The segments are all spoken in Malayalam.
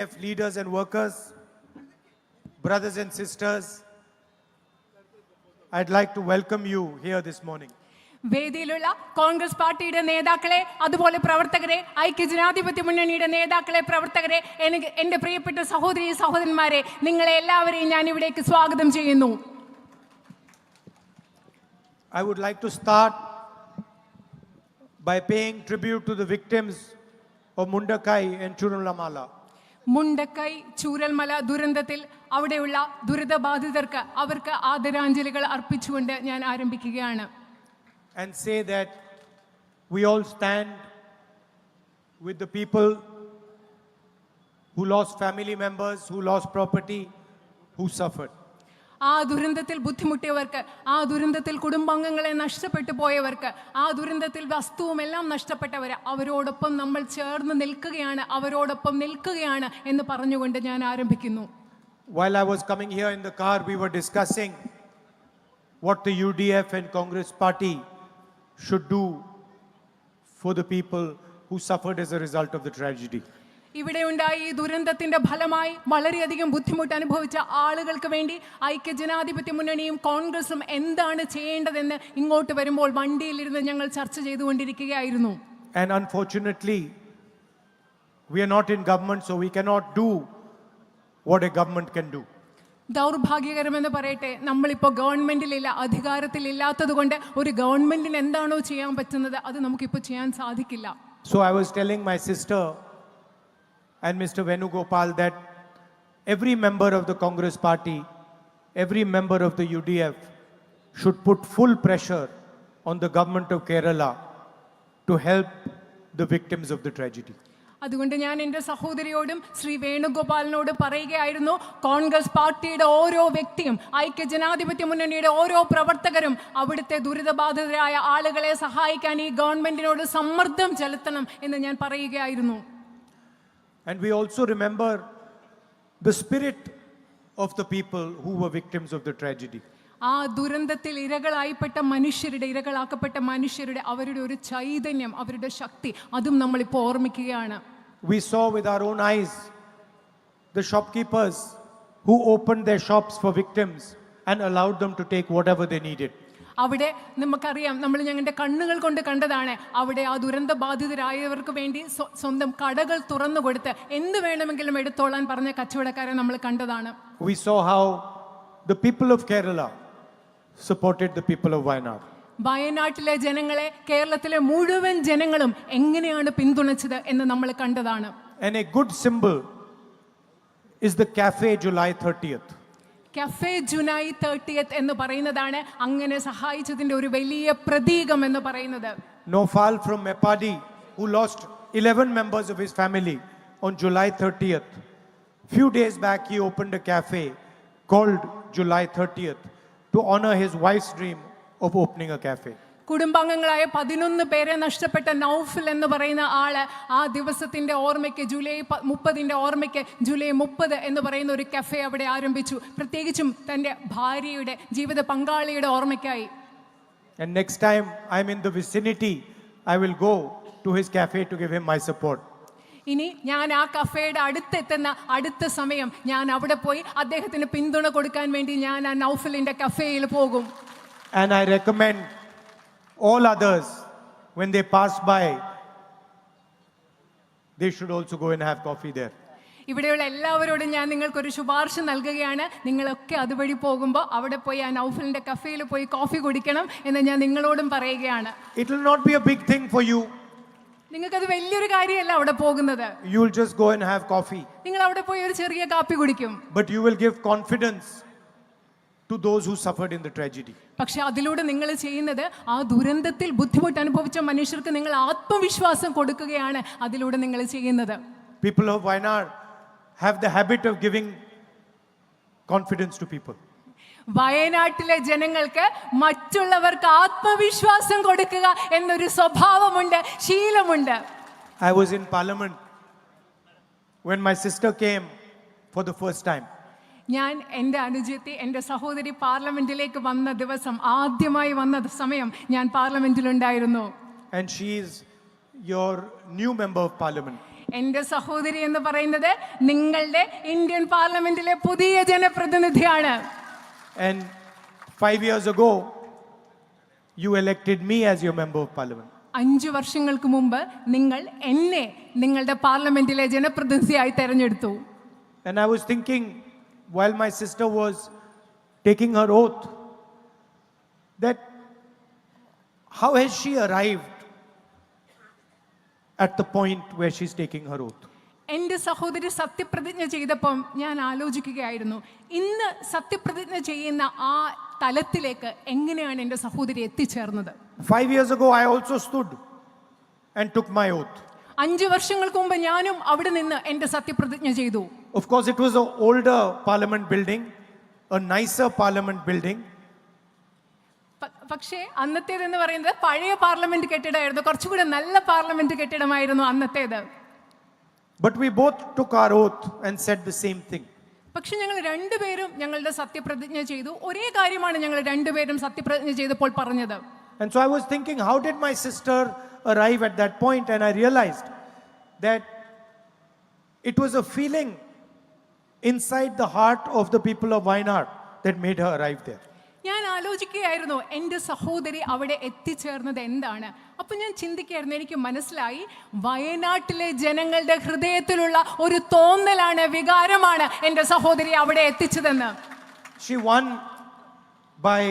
Leaders and workers, brothers and sisters, I'd like to welcome you here this morning. വേദിയിലുള്ള Congress പാർട്ടിയുടെ നേതാക്കളെ, അതുപോലെ പ്രവർത്തകരെ, ഐക്യജനാധിപത്യ മുന്നണിയുടെ നേതാക്കളെ, പ്രവർത്തകരെ, എൻ്റെ പ്രിയപ്പെട്ട സഹോദരി സഹോദരന്മാരെ, നിങ്ങളെ എല്ലാവരെയും ഞാൻ ഇവിടേക്ക് സ്വാഗതം ചെയ്യുന്നു. I would like to start by paying tribute to the victims of Mundakai and Churalamala. Mundakkai Chooralmala ദുരന്തത്തിൽ അവിടെയുള്ള ദുരിതബാധിതർക്ക് അവർക്ക് ആദരാഞ്ജലികൾ അർപ്പിച്ചുകൊണ്ട് ഞാൻ ആരംഭിക്കുകയാണ്. And say that we all stand with the people who lost family members, who lost property, who suffered. ആ ദുരന്തത്തിൽ ബുദ്ധിമുട്ടിയവർക്ക്, ആ ദുരന്തത്തിൽ കുടുംബാംഗങ്ങളെ നഷ്ടപ്പെട്ടു പോയവർക്ക്, ആ ദുരന്തത്തിൽ വസ്തുവും എല്ലാം നഷ്ടപ്പെട്ടവർ, അവരോടൊപ്പം നമ്മൾ ചേർന്ന് നിൽക്കുകയാണ്, അവരോടൊപ്പം നിൽക്കുകയാണ് എന്ന് പറഞ്ഞുകൊണ്ട് ഞാൻ ആരംഭിക്കുന്നു. While I was coming here in the car, we were discussing what the UDF and Congress party should do for the people who suffered as a result of the tragedy. ഇവിടെ ഉണ്ടായ ഈ ദുരന്തത്തിന്റെ ഫലമായി വളരെയധികം ബുദ്ധിമുട്ട് അനുഭവിച്ച ആളുകൾക്ക് വേണ്ടി ഐക്യജനാധിപത്യ മുന്നണിയും കോൺഗ്രസും എന്താണ് ചെയ്യേണ്ടതെന്ന് ഇങ്ങോട്ട് വരുമ്പോൾ വണ്ടിയിലിരുന്ന് ഞങ്ങൾ ചർച്ച ചെയ്തുകൊണ്ടിരിക്കുകയായിരുന്നു. And unfortunately, we are not in government, so we cannot do what a government can do. ദൗർഭാഗ്യകരമെന്ന് പറയട്ടെ, നമ്മളിപ്പോൾ ഗവൺമെന്റിലില്ല, അധികാരത്തിലില്ലാത്തത് കൊണ്ട് ഒരു ഗവൺമെന്റിന് എന്താണോ ചെയ്യാൻ പറ്റുന്നത് അത് നമുക്കിപ്പോൾ ചെയ്യാൻ സാധിക്കില്ല. So I was telling my sister and Mr. Venugopal that every member of the Congress party, every member of the UDF should put full pressure on the government of Kerala to help the victims of the tragedy. അതുകൊണ്ട് ഞാൻ എൻ്റെ സഹോദരിയോടും ശ്രീ വേണുഗോപാലിനോട് പറയുകയായിരുന്നു, കോൺഗ്രസ് പാർട്ടിയുടെ ഓരോ വ്യക്തിയും, ഐക്യജനാധിപത്യ മുന്നണിയുടെ ഓരോ പ്രവർത്തകരും അവിടുത്തെ ദുരിതബാധിതരായ ആളുകളെ സഹായിക്കാൻ ഈ ഗവൺമെന്റിനോട് സമ്മർദ്ദം ചെലുത്തണം എന്ന് ഞാൻ പറയുകയായിരുന്നു. And we also remember the spirit of the people who were victims of the tragedy. ആ ദുരന്തത്തിൽ ഇരകളാക്കപ്പെട്ട മനുഷ്യരുടെ അവരുടെ ഒരു ചൈതന്യം, അവരുടെ ശക്തി, അതും നമ്മളിപ്പോൾ ഓർമ്മിക്കുകയാണ്. We saw with our own eyes the shopkeepers who opened their shops for victims and allowed them to take whatever they needed. അവിടെ നമുക്കറിയാം, നമ്മൾ ഞങ്ങളുടെ കണ്ണുകൾ കൊണ്ട് കണ്ടതാണ്, അവിടെ ആ ദുരന്ത ബാധിതരായവർക്ക് വേണ്ടി സ്വന്തം കടകൾ തുറന്നു കൊടുത്ത് എന്ത് വേണമെങ്കിലും എടുത്തോളാൻ പറഞ്ഞ കച്ചവടക്കാരെ നമ്മൾ കണ്ടതാണ്. We saw how the people of Kerala supported the people of Wayanad. വയനാട്ടിലെ ജനങ്ങളെ കേരളത്തിലെ മുഴുവൻ ജനങ്ങളും എങ്ങനെയാണ് പിന്തുണച്ചത് എന്ന് നമ്മൾ കണ്ടതാണ്. And a good symbol is the Cafe July 30th. Cafe July 30th എന്ന് പറയുന്നതാണ് അങ്ങനെ സഹായിച്ചതിന്റെ ഒരു വലിയ പ്രതീകം എന്ന് പറയുന്നത്. Nofal from Mepadi, who lost 11 members of his family on July 30th. Few days back he opened a cafe called July 30th to honor his wife's dream of opening a cafe. കുടുംബാംഗങ്ങളായ 11 പേരെ നഷ്ടപ്പെട്ട നൗഫൽ എന്ന് പറയുന്ന ആള് ആ ദിവസത്തിന്റെ ഓർമ്മയ്ക്ക്, ജൂലൈ 30ന്റെ ഓർമ്മയ്ക്ക് ജൂലൈ 30 എന്ന് പറയുന്ന ഒരു കഫേ അവിടെ ആരംഭിച്ചു, പ്രത്യേകിച്ചും തന്റെ ഭാര്യയുടെ ജീവിത പങ്കാളിയുടെ ഓർമ്മയ്ക്കായി. And next time I'm in the vicinity, I will go to his cafe to give him my support. ഇനി ഞാൻ ആ കഫേയുടെ അടുത്തെത്തുന്ന അടുത്ത സമയം ഞാൻ അവിടെ പോയി അദ്ദേഹത്തിന് പിന്തുണ കൊടുക്കാൻ വേണ്ടി ഞാൻ ആ നൗഫലിന്റെ കഫേയിൽ പോകും. And I recommend all others, when they pass by, they should also go and have coffee there. ഇവിടെയുള്ള എല്ലാവരോടും ഞാൻ നിങ്ങൾക്കൊരു ശുപാർശ നൽകുകയാണ്, നിങ്ങളൊക്കെ അതുവഴി പോകുമ്പോൾ അവിടെ പോയി ആ നൗഫലിന്റെ കഫേയിൽ പോയി കോഫി കുടിക്കണം എന്ന് ഞാൻ നിങ്ങളോടും പറയുകയാണ്. It will not be a big thing for you. നിങ്ങൾക്കത് വലിയൊരു കാര്യമല്ല അവിടെ പോകുന്നത്. You will just go and have coffee. നിങ്ങൾ അവിടെ പോയി ഒരു ചെറിയ കാപ്പി കുടിക്കും. But you will give confidence to those who suffered in the tragedy. പക്ഷെ അതിലൂടെ നിങ്ങൾ ചെയ്യുന്നത് ആ ദുരന്തത്തിൽ ബുദ്ധിമുട്ട് അനുഭവിച്ച മനുഷ്യർക്ക് നിങ്ങൾ ആത്മവിശ്വാസം കൊടുക്കുകയാണ് അതിലൂടെ നിങ്ങൾ ചെയ്യുന്നത്. People of Wayanad have the habit of giving confidence to people. വയനാട്ടിലെ ജനങ്ങൾക്ക് മറ്റുള്ളവർക്ക് ആത്മവിശ്വാസം കൊടുക്കുക എന്നൊരു സ്വഭാവമുണ്ട്, ശീലമുണ്ട്. I was in Parliament when my sister came for the first time. ഞാൻ എൻ്റെ അനുജത്തി, എൻ്റെ സഹോദരി പാർലമെന്റിലേക്ക് വന്ന ദിവസം, ആദ്യമായി വന്ന സമയം ഞാൻ പാർലമെന്റിലുണ്ടായിരുന്നു. And she is your new member of parliament. എന്റെ സഹോദരി എന്ന് പറയുന്നത് നിങ്ങളുടെ ഇന്ത്യൻ പാർലമെന്റിലെ പുതിയ ജനപ്രതിനിധിയാണ്. And 5 years ago, you elected me as your member of parliament. 5 വർഷങ്ങൾക്ക് മുമ്പ് നിങ്ങൾ എന്നെ നിങ്ങളുടെ പാർലമെന്റിലെ ജനപ്രതിനിധിയായി തെരഞ്ഞെടുത്തു. And I was thinking, while my sister was taking her oath, that how has she arrived at the point where she's taking her oath? എൻ്റെ സഹോദരി സത്യപ്രതിജ്ഞ ചെയ്തപ്പം ഞാൻ ആലോചിക്കുകയായിരുന്നു, ഇന്ന് സത്യപ്രതിജ്ഞ ചെയ്യുന്ന ആ തലത്തിലേക്ക് എങ്ങനെയാണ് എൻ്റെ സഹോദരി എത്തിച്ചേർന്നത്. 5 years ago, I also stood and took my oath. 5 വർഷങ്ങൾക്ക് മുമ്പ് ഞാനും അവിടെ നിന്ന് എൻ്റെ സത്യപ്രതിജ്ഞ ചെയ്തു. Of course, it was an older parliament building, a nicer parliament building. പക്ഷേ അന്നത്തേതെന്ന് പറയുന്നത് പഴയ പാർലമെന്റ് കെട്ടിടമായിരുന്നു, കുറച്ചുകൂടെ നല്ല parliament കെട്ടിടമായിരുന്നു അന്നത്തേത്. But we both took our oath and said the same thing. പക്ഷെ ഞങ്ങൾ രണ്ടുപേരും ഞങ്ങളുടെ സത്യപ്രതിജ്ഞ ചെയ്തു. ഒരേ കാര്യമാണ് ഞങ്ങൾ രണ്ടുപേരും സത്യപ്രതിജ്ഞ ചെയ്തപ്പോൾ പറഞ്ഞത്. And so I was thinking, how did my sister arrive at that point? And I realized that it was a feeling inside the heart of the people of Wayanad that made her arrive there. ഞാൻ ആലോചിക്കുകയായിരുന്നു എൻ്റെ സഹോദരി അവിടെ എത്തിച്ചേർന്നത് എന്താണ്. അപ്പം ഞാൻ ചിന്തിക്കുകയായിരുന്നു, എനിക്ക് മനസ്സിലായി വയനാട്ടിലെ ജനങ്ങളുടെ ഹൃദയത്തിലുള്ള ഒരു തോന്നലാണ്, വികാരമാണ് എൻ്റെ സഹോദരി അവിടെ എത്തിച്ചതെന്ന്. She won by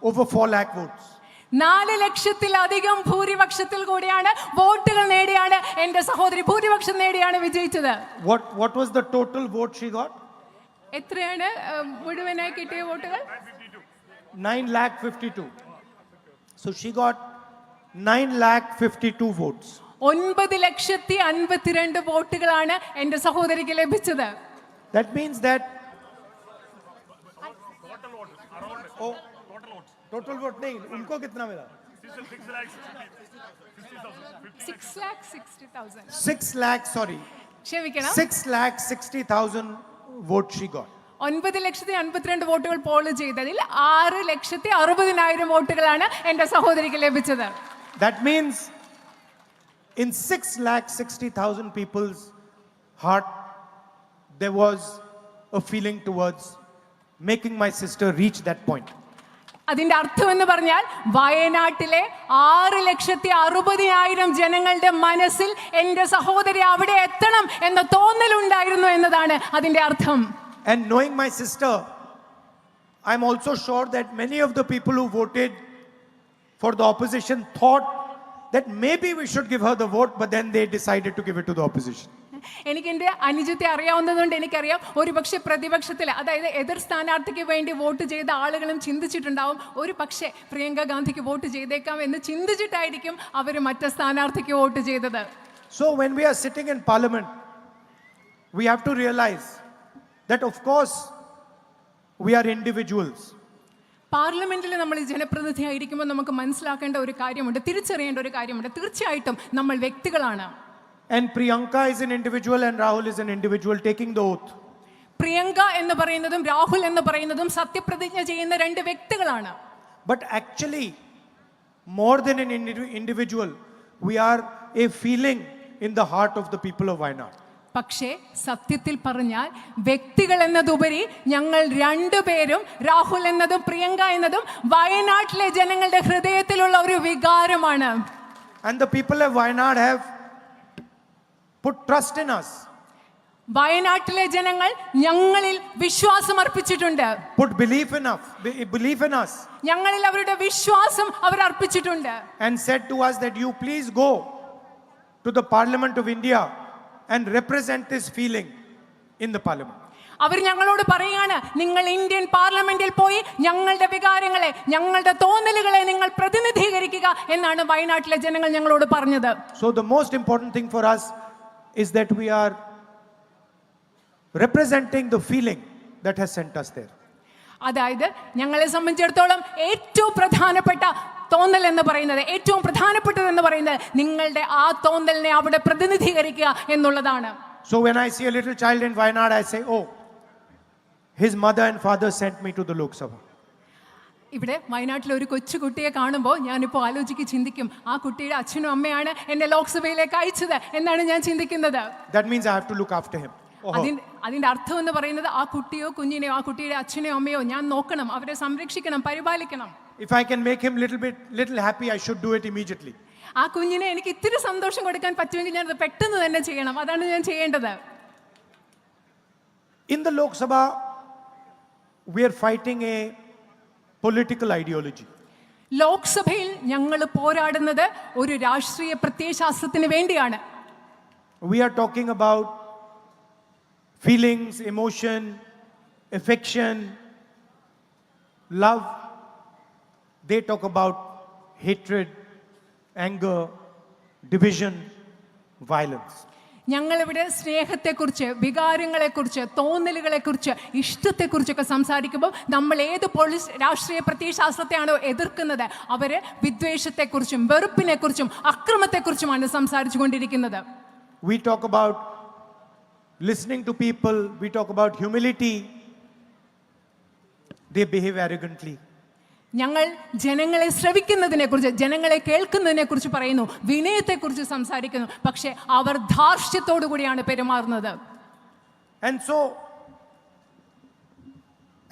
over 4 lakh votes. 4 ലക്ഷത്തിലധികം ഭൂരിപക്ഷത്തിൽ കൂടിയാണ് വോട്ടുകൾ നേടിയാണ് എൻ്റെ സഹോദരി ഭൂരിപക്ഷം നേടിയാണ് വിജയിച്ചത്. What was the total vote she got? എത്രയാണ് മുഴുവനായി കിട്ടിയ വോട്ടുകൾ? 9,52,000. So she got 9,52,000 votes. 9,52,000 വോട്ടുകളാണ് എൻ്റെ സഹോദരിക്ക് ലഭിച്ചത്. That means that total vote नहीं, उनको कितना मिला? 6,60,000. 6 lakh, sorry. ക്ഷമിക്കണം, 6,60,000 votes she got. 9,52,000 വോട്ടുകൾ പോൾ ചെയ്തതിൽ 6,60,000 വോട്ടുകളാണ് എൻ്റെ സഹോദരിക്ക് ലഭിച്ചത്. That means in 6,60,000 people's heart, there was a feeling towards making my sister reach that point. അതിന്റെ അർത്ഥം എന്ന് പറഞ്ഞാൽ വയനാട്ടിലെ 6,60,000 ജനങ്ങളുടെ മനസ്സിൽ എൻ്റെ സഹോദരി അവിടെ എത്തണം എന്ന തോന്നലുണ്ടായിരുന്നു എന്നതാണ് അതിന്റെ അർത്ഥം. And knowing my sister, I'm also sure that many of the people who voted for the opposition thought that maybe we should give her the vote, but then they decided to give it to the opposition. എനിക്ക് എൻ്റെ അനുജത്തെ അറിയാവുന്നതുകൊണ്ട് എനിക്കറിയാം, ഒരുപക്ഷെ പ്രതിപക്ഷത്തിൽ, അതായത് എതിർ സ്ഥാനാർത്ഥിക്ക് വേണ്ടി വോട്ട് ചെയ്ത ആളുകളും ചിന്തിച്ചിട്ടുണ്ടാവും, ഒരു പക്ഷേ പ്രിയങ്ക ഗാന്ധിക്ക് വോട്ട് ചെയ്തേക്കാം എന്ന് ചിന്തിച്ചിട്ടായിരിക്കും അവർ മറ്റു സ്ഥാനാർത്ഥിക്ക് വോട്ട് ചെയ്തത്. So when we are sitting in parliament, we have to realize that of course we are individuals. പാർലമെന്റിൽ നമ്മൾ ജനപ്രതിനിധിയായിരിക്കുമ്പോൾ നമുക്ക് മനസ്സിലാക്കേണ്ട ഒരു കാര്യമുണ്ട്, തിരിച്ചറിയേണ്ട ഒരു കാര്യമുണ്ട്. തീർച്ചയായിട്ടും നമ്മൾ വ്യക്തികളാണ്. And Priyanka is an individual and Rahul is an individual taking the oath. Priyanka എന്ന് പറയുന്നതും രാഹുൽ എന്ന് പറയുന്നതും സത്യപ്രതിജ്ഞ ചെയ്യുന്ന 2 വ്യക്തികളാണ്. But actually, more than an individual, we are a feeling in the heart of the people of Wayanad. പക്ഷേ സത്യത്തിൽ പറഞ്ഞാൽ വ്യക്തികൾ എന്നതുപരി ഞങ്ങൾ 2 പേരും, രാഹുൽ എന്നതും പ്രിയങ്ക എന്നതും വയനാട്ടിലെ ജനങ്ങളുടെ ഹൃദയത്തിലുള്ള ഒരു വികാരമാണ്. And the people of Wayanad have put trust in us. വയനാട്ടിലെ ജനങ്ങൾ ഞങ്ങളിൽ വിശ്വാസം അർപ്പിച്ചിട്ടുണ്ട്. Put belief in us. ഞങ്ങളിൽ അവരുടെ വിശ്വാസം അവർ അർപ്പിച്ചിട്ടുണ്ട്. And said to us that you please go to the Parliament of India and represent this feeling in the Parliament. അവർ ഞങ്ങളോട് പറയുകയാണ്, നിങ്ങൾ ഇന്ത്യൻ പാർലമെന്റിൽ പോയി ഞങ്ങളുടെ വികാരങ്ങളെ, ഞങ്ങളുടെ തോന്നലുകളെ നിങ്ങൾ പ്രതിനിധീകരിക്കുക എന്നാണ് വയനാട്ടിലെ ജനങ്ങൾ ഞങ്ങളോട് പറഞ്ഞത്. So the most important thing for us is that we are representing the feeling that has sent us there. അതായത് ഞങ്ങളെ സംബന്ധിച്ചിടത്തോളം ഏറ്റവും പ്രധാനപ്പെട്ട തോന്നൽ എന്ന് പറയുന്നത്, ഏറ്റവും പ്രധാനപ്പെട്ടതെന്ന് പറയുന്നത് നിങ്ങളുടെ ആ തോന്നലിനെ അവിടെ പ്രതിനിധീകരിക്കുക എന്നുള്ളതാണ്. So when I see a little child in Wayanad, I say, oh, his mother and father sent me to the Lok Sabha. ഇവിടെ വയനാട്ടിലെ ഒരു കൊച്ചുകുട്ടിയെ കാണുമ്പോൾ ഞാനിപ്പോൾ ചിന്തിക്കും ആ കുട്ടിയുടെ അച്ഛനും അമ്മയാണ് എന്നെ ലോക്സഭയിലേക്ക് അയച്ചത് എന്നാണ് ഞാൻ ചിന്തിക്കുന്നത്. That means I have to look after him. അതിന്റെ അർത്ഥം എന്ന് പറയുന്നത് ആ കുട്ടിയോ കുഞ്ഞിനെയോ ആ കുട്ടിയുടെ അച്ഛനെയോ അമ്മയോ ഞാൻ നോക്കണം, അവരെ സംരക്ഷിക്കണം, പരിപാലിക്കണം. If I can make him little happy, I should do it immediately. ആ കുഞ്ഞിനെ എനിക്ക് ഇത്തിരി സന്തോഷം കൊടുക്കാൻ പറ്റുമെങ്കിൽ ഞാൻ അത് പെട്ടെന്ന് തന്നെ ചെയ്യണം. അതാണ് ഞാൻ ചെയ്യേണ്ടത്. In the Lok Sabha, we are fighting a political ideology. ലോക്സഭയിൽ ഞങ്ങൾ പോരാടുന്നത് ഒരു രാഷ്ട്രീയ പ്രത്യയശാസ്ത്രത്തിന് വേണ്ടിയാണ്. We are talking about feelings, emotion, affection, love. They talk about hatred, anger, division, violence. ഞങ്ങളിവിടെ സ്നേഹത്തെക്കുറിച്ച്, വികാരങ്ങളെക്കുറിച്ച്, തോന്നലുകളെക്കുറിച്ച്, ഇഷ്ടത്തെക്കുറിച്ചൊക്കെ സംസാരിക്കുമ്പോൾ നമ്മൾ ഏത് രാഷ്ട്രീയ പ്രത്യയശാസ്ത്രത്തെയാണോ എതിർക്കുന്നത് അവര് വിദ്വേഷത്തെക്കുറിച്ചും വെറുപ്പിനെക്കുറിച്ചും അക്രമത്തെക്കുറിച്ചുമാണ് സംസാരിച്ചു കൊണ്ടിരിക്കുന്നത്. We talk about listening to people, we talk about humility. They behave arrogantly. ഞങ്ങൾ ജനങ്ങളെ ശ്രവിക്കുന്നതിനെക്കുറിച്ച്, ജനങ്ങളെ കേൾക്കുന്നതിനെക്കുറിച്ച് പറയുന്നു, വിനയത്തെക്കുറിച്ച് സംസാരിക്കുന്നു, പക്ഷേ അവർ ധാർഷ്ട്യത്തോടു കൂടിയാണ് പെരുമാറുന്നത്. And so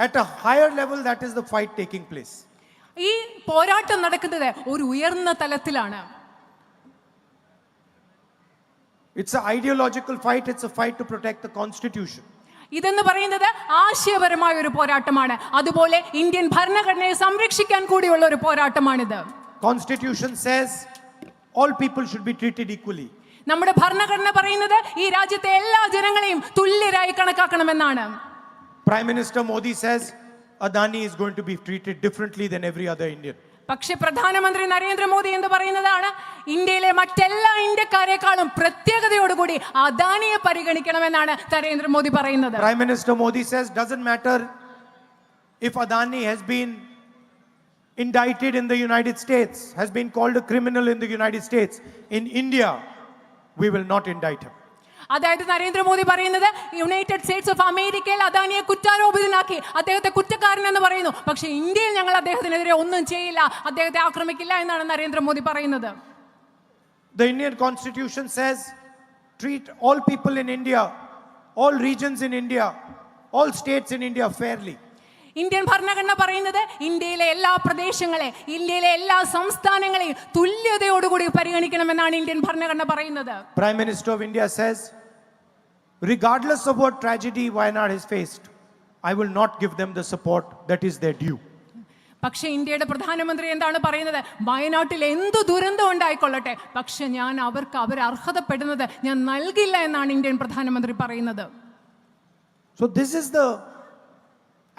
at a higher level, that is the fight taking place. ഈ പോരാട്ടം നടക്കുന്നത് ഒരു ഉയർന്ന തലത്തിലാണ്. It's an ideological fight, it's a fight to protect the constitution. ഇതെന്ന് പറയുന്നത് ആശയപരമായ ഒരു പോരാട്ടമാണ്. അതുപോലെ ഇന്ത്യൻ ഭരണഘടനയെ സംരക്ഷിക്കാൻ കൂടിയുള്ള ഒരു പോരാട്ടമാണിത്. Constitution says all people should be treated equally. നമ്മുടെ ഭരണഘടന പറയുന്നത് ഈ രാജ്യത്തെ എല്ലാ ജനങ്ങളെയും തുല്യരായി കണക്കാക്കണമെന്നാണ്. Prime Minister Modi says Adani is going to be treated differently than every other Indian. പക്ഷേ പ്രധാനമന്ത്രി നരേന്ദ്രമോദി എന്ന് പറയുന്നതാണ് ഇന്ത്യയിലെ മറ്റെല്ലാ ഇന്ത്യക്കാരെക്കാളും പ്രത്യേകതയോടുകൂടി അദാനിയെ പരിഗണിക്കണമെന്നാണ് നരേന്ദ്രമോദി പറയുന്നത്. Prime Minister Modi says doesn't matter if Adani has been indicted in the United States, has been called a criminal in the United States. In India, we will not indict him. അതായത് നരേന്ദ്രമോദി പറയുന്നത് യുണൈറ്റഡ് സ്റ്റേറ്റ്സ് ഓഫ് അമേരിക്കയിൽ അദാനിയെ കുറ്റാരോപിതനാക്കി അദ്ദേഹത്തെ കുറ്റക്കാരൻ എന്ന് പറയുന്നു, പക്ഷേ ഇന്ത്യയിൽ ഞങ്ങൾ അദ്ദേഹത്തിനെതിരെ ഒന്നും ചെയ്യില്ല, അദ്ദേഹത്തെ ആക്രമിക്കില്ല എന്നാണ് നരേന്ദ്രമോദി പറയുന്നത്. The Indian Constitution says treat all people in India, all regions in India, all states in India fairly. Indian ഭരണഘടന പറയുന്നത് ഇന്ത്യയിലെ എല്ലാ പ്രദേശങ്ങളെ, ഇന്ത്യയിലെ എല്ലാ സംസ്ഥാനങ്ങളെയും തുല്യതയോടുകൂടി പരിഗണിക്കണമെന്നാണ് ഇന്ത്യൻ ഭരണഘടന പറയുന്നത്. Prime Minister of India says, regardless of what tragedy Wayanad has faced, I will not give them the support that is their due. പക്ഷേ ഇന്ത്യയുടെ പ്രധാനമന്ത്രി എന്താണ് പറയുന്നത്? വയനാട്ടിൽ എന്തു ദുരന്തം ഉണ്ടായിക്കൊള്ളട്ടെ, പക്ഷെ ഞാൻ അവർക്ക് അവർ അർഹതപ്പെടുന്നത് ഞാൻ നൽകില്ല എന്നാണ് ഇന്ത്യൻ പ്രധാനമന്ത്രി പറയുന്നത്. So this is the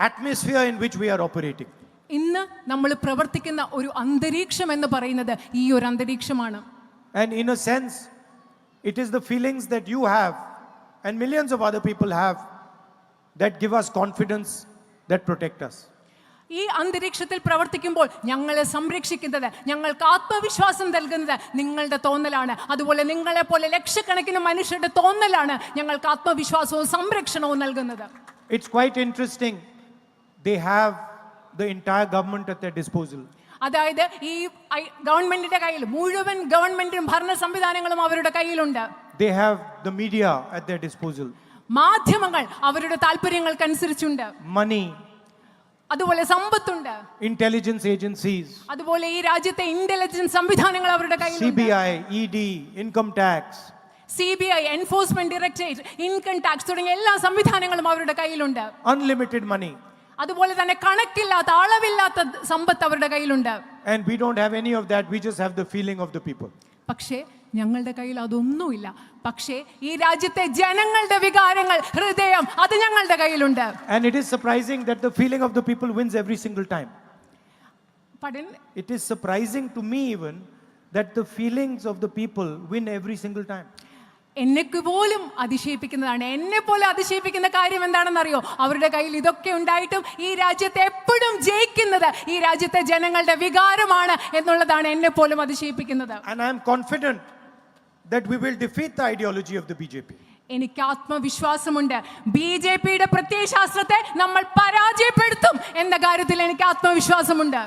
atmosphere in which we are operating. ഇന്ന് നമ്മൾ പ്രവർത്തിക്കുന്ന ഒരു അന്തരീക്ഷം എന്ന് പറയുന്നത് ഈ ഒരു അന്തരീക്ഷമാണ്. And in a sense, it is the feelings that you have and millions of other people have that give us confidence, that protect us. ഈ അന്തരീക്ഷത്തിൽ പ്രവർത്തിക്കുമ്പോൾ ഞങ്ങളെ സംരക്ഷിക്കുന്നത്, ഞങ്ങൾക്ക് ആത്മവിശ്വാസം നൽകുന്നത് നിങ്ങളുടെ തോന്നലാണ്. അതുപോലെ നിങ്ങളെ പോലെ ലക്ഷക്കണക്കിന് മനുഷ്യരുടെ തോന്നലാണ് ഞങ്ങൾക്ക് ആത്മവിശ്വാസവും സംരക്ഷണവും നൽകുന്നത്. It's quite interesting. They have the entire government at their disposal. അതായത് ഈ ഗവൺമെന്റിന്റെ കയ്യിൽ മുഴുവൻ ഗവൺമെന്റും ഭരണ സംവിധാനങ്ങളും അവരുടെ കയ്യിലുണ്ട്. They have the media at their disposal. മാധ്യമങ്ങൾ അവരുടെ താല്പര്യങ്ങൾക്കനുസരിച്ചുണ്ട്. Money. അതുപോലെ സമ്പത്തുണ്ട്. Intelligence agencies. അതുപോലെ ഈ രാജ്യത്തെ ഇന്റലിജൻസ് സംവിധാനങ്ങൾ അവരുടെ കയ്യിലുണ്ട്. CBI, ED, income tax. CBI, enforcement directorate, income tax തുടങ്ങിയ എല്ലാ സംവിധാനങ്ങളും അവരുടെ കയ്യിലുണ്ട്. Unlimited money. അതുപോലെ തന്നെ കണക്കില്ലാത്ത അളവില്ലാത്ത സമ്പത്ത് അവരുടെ കയ്യിലുണ്ട്. And we don't have any of that. We just have the feeling of the people. പക്ഷേ ഞങ്ങളുടെ കയ്യിൽ അതൊന്നുമില്ല. പക്ഷേ ഈ രാജ്യത്തെ ജനങ്ങളുടെ വികാരങ്ങൾ, ഹൃദയം, അത് ഞങ്ങളുടെ കയ്യിലുണ്ട്. And it is surprising that the feeling of the people wins every single time. Pardon? It is surprising to me even that the feelings of the people win every single time. എന്നെ പോലും അതിശയിപ്പിക്കുന്നതാണ്. എന്നെ പോലെ അതിശയിപ്പിക്കുന്ന കാര്യം എന്താണെന്നറിയോ? അവരുടെ കയ്യിൽ ഇതൊക്കെ ഉണ്ടായിട്ടും ഈ രാജ്യത്തെ എപ്പോഴും ജയിക്കുന്നത് ഈ രാജ്യത്തെ ജനങ്ങളുടെ വികാരമാണ് എന്നുള്ളതാണ് എന്നെ പോലും അതിശയിപ്പിക്കുന്നത്. And I am confident that we will defeat the ideology of the BJP. എനിക്ക് ആത്മവിശ്വാസമുണ്ട്. BJPയുടെ പ്രത്യയശാസ്ത്രത്തെ നമ്മൾ പരാജയപ്പെടുത്തും എന്ന കാര്യത്തിൽ എനിക്ക് ആത്മവിശ്വാസമുണ്ട്.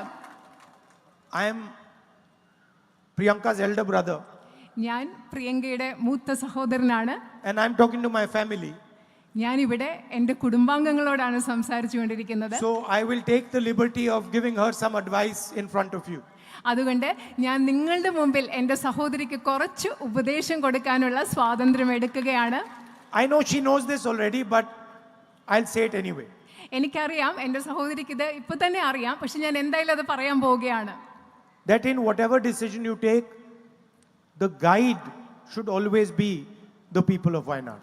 I am Priyanka's elder brother, ഞാൻ പ്രിയങ്കയുടെ മൂത്ത സഹോദരനാണ്. and I am talking to my family. ഞാനിവിടെ എൻ്റെ കുടുംബാംഗങ്ങളോടാണ് സംസാരിച്ചു കൊണ്ടിരിക്കുന്നത്. So I will take the liberty of giving her some advice in front of you. അതുകൊണ്ട് ഞാൻ നിങ്ങളുടെ മുമ്പിൽ എൻ്റെ സഹോദരിക്ക് കുറച്ച് ഉപദേശം കൊടുക്കാനുള്ള സ്വാതന്ത്ര്യം എടുക്കുകയാണ്. I know she knows this already, but I'll say it anyway. എനിക്കറിയാം എൻ്റെ സഹോദരിക്ക് ഇത് ഇപ്പൊ തന്നെ അറിയാം, പക്ഷെ ഞാൻ എന്തായാലും അത് പറയാൻ പോവുകയാണ്. That in whatever decision you take, the guide should always be the people of Wayanad.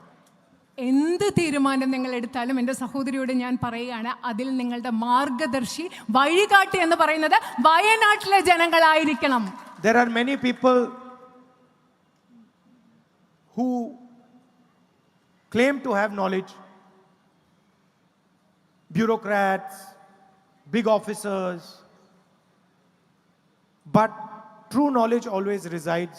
എന്ത് തീരുമാനം നിങ്ങൾ എടുത്താലും എൻ്റെ സഹോദരിയോട് ഞാൻ പറയുകയാണ്, അതിൽ നിങ്ങളുടെ മാർഗദർശി വഴികാട്ടി എന്ന് പറയുന്നത് വയനാട്ടിലെ ജനങ്ങളായിരിക്കണം. There are many people who claim to have knowledge, bureaucrats, big officers, but true knowledge always resides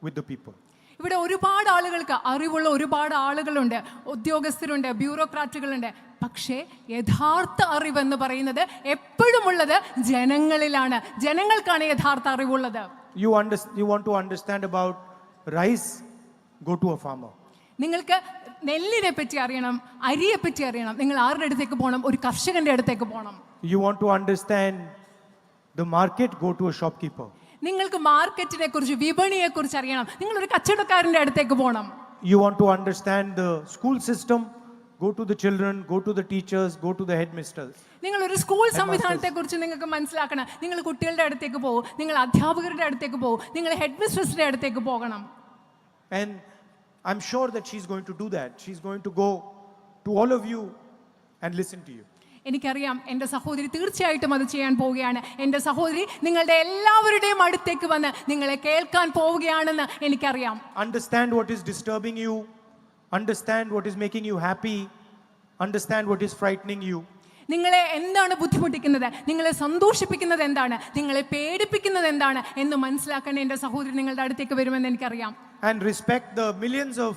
with the people. ഇവിടെ ഒരുപാട് ആളുകൾക്ക് അറിവുള്ള ഒരുപാട് ആളുകളുണ്ട്, ഉദ്യോഗസ്ഥരുണ്ട്, ബ്യൂറോക്രാറ്റുകളുണ്ട്. പക്ഷേ യഥാർത്ഥ അറിവെന്ന് പറയുന്നത് എപ്പോഴും ഉള്ളത് ജനങ്ങളിലാണ്. ജനങ്ങൾക്കാണ് യഥാർത്ഥ അറിവുള്ളത്. You want to understand about rice, go to a farmer. നിങ്ങൾക്ക് നെല്ലിനെ പറ്റി അറിയണം, അരിയെ പറ്റി അറിയണം, നിങ്ങൾ ആരുടെ അടുത്തേക്ക് പോകണം? ഒരു കർഷകന്റെ അടുത്തേക്ക് പോകണം. You want to understand the market, go to a shopkeeper. നിങ്ങൾക്ക് മാർക്കറ്റിനെ കുറിച്ച്, വിപണിയെ കുറിച്ച് അറിയണം, നിങ്ങൾ ഒരു കച്ചവടക്കാരന്റെ അടുത്തേക്ക് പോകണം. You want to understand the school system, go to the children, go to the teachers, go to the headmasters. നിങ്ങൾ ഒരു സ്കൂൾ സംവിധാനത്തെ കുറിച്ച് നിങ്ങൾക്ക് മനസ്സിലാക്കണം, നിങ്ങൾ കുട്ടികളുടെ അടുത്തേക്ക് പോകും, നിങ്ങൾ അധ്യാപകരുടെ അടുത്തേക്ക് പോകും, നിങ്ങൾ ഹെഡ് മിസ്ട്രസിന്റെ അടുത്തേക്ക് പോകണം. And I'm sure that she's going to do that. She's going to go to all of you and listen to you. എനിക്കറിയാം എൻ്റെ സഹോദരി തീർച്ചയായിട്ടും അത് ചെയ്യാൻ പോവുകയാണ്. എൻ്റെ സഹോദരി നിങ്ങളുടെ എല്ലാവരുടെയും അടുത്തേക്ക് വന്ന് നിങ്ങളെ കേൾക്കാൻ പോവുകയാണെന്ന് എനിക്കറിയാം. Understand what is disturbing you, understand what is making you happy, understand what is frightening you. നിങ്ങളെ എന്താണ് ബുദ്ധിമുട്ടിക്കുന്നത്, നിങ്ങളെ സന്തോഷിപ്പിക്കുന്നത് എന്താണ്, നിങ്ങളെ പേടിപ്പിക്കുന്നത് എന്താണ് എന്ന് മനസ്സിലാക്കാൻ എൻ്റെ സഹോദരി നിങ്ങളുടെ അടുത്തേക്ക് വരുമെന്ന് എനിക്കറിയാം. And respect the millions of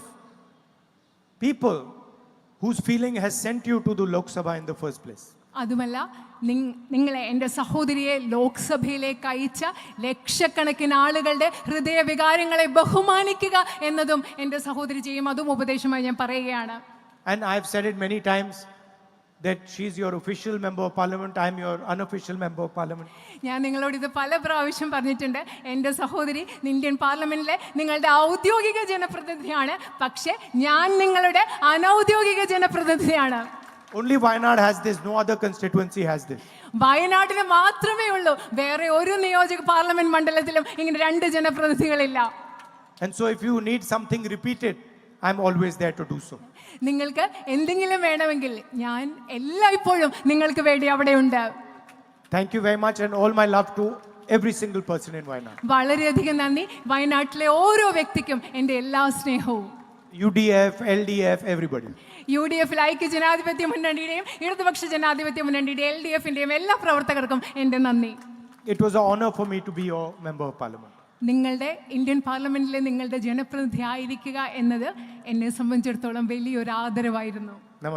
people whose feeling has sent you to the Lok Sabha in the first place. അതുമല്ല, നിങ്ങളെ എൻ്റെ സഹോദരിയെ ലോക്സഭയിലേക്ക് അയച്ച ലക്ഷക്കണക്കിന് ആളുകളുടെ ഹൃദയവികാരങ്ങളെ ബഹുമാനിക്കുക എന്നതും എൻ്റെ സഹോദരി ചെയ്യും. അതും ഉപദേശമായി ഞാൻ പറയുകയാണ്. And I've said it many times that she's your official member of parliament, I'm your unofficial member of parliament. ഞാൻ നിങ്ങളോട് ഇത് പല പ്രാവശ്യം പറഞ്ഞിട്ടുണ്ട്. എൻ്റെ സഹോദരി ഇന്ത്യൻ പാർലമെന്റിലെ നിങ്ങളുടെ ഔദ്യോഗിക ജനപ്രതിനിധിയാണ്, പക്ഷേ ഞാൻ നിങ്ങളുടെ അനൗദ്യോഗിക ജനപ്രതിനിധിയാണ്. Only Wayanad has this, no other constituency has this. വയനാട്ടിന് മാത്രമേ ഉള്ളൂ, വേറെ ഒരു നിയോജക പാർലമെന്റ് മണ്ഡലത്തിലും ഇങ്ങനെ രണ്ട് ജനപ്രതിനിധികളില്ല. And so if you need something repeated, I'm always there to do so. നിങ്ങൾക്ക് എന്തെങ്കിലും വേണമെങ്കിൽ ഞാൻ എല്ലായ്പ്പോഴും നിങ്ങൾക്ക് വേണ്ടി അവിടെയുണ്ട്. Thank you very much and all my love to every single person in Wayanad. വളരെയധികം നന്ദി. വയനാട്ടിലെ ഓരോ വ്യക്തിക്കും എൻ്റെ എല്ലാ സ്നേഹവും. UDF, LDF, everybody. UDF ഐക്യ ജനാധിപത്യ മുന്നണിയുടെയും ഇടതുപക്ഷ ജനാധിപത്യ മുന്നണിയുടെയും LDFന്റെയും എല്ലാ പ്രവർത്തകർക്കും എൻ്റെ നന്ദി. It was an honor for me to be your member of parliament. നിങ്ങളുടെ ഇന്ത്യൻ പാർലമെന്റിലെ നിങ്ങളുടെ ജനപ്രതിനിധി ആയിരിക്കുക എന്നത് എന്നെ സംബന്ധിച്ചിടത്തോളം വലിയൊരു ആദരവായിരുന്നു.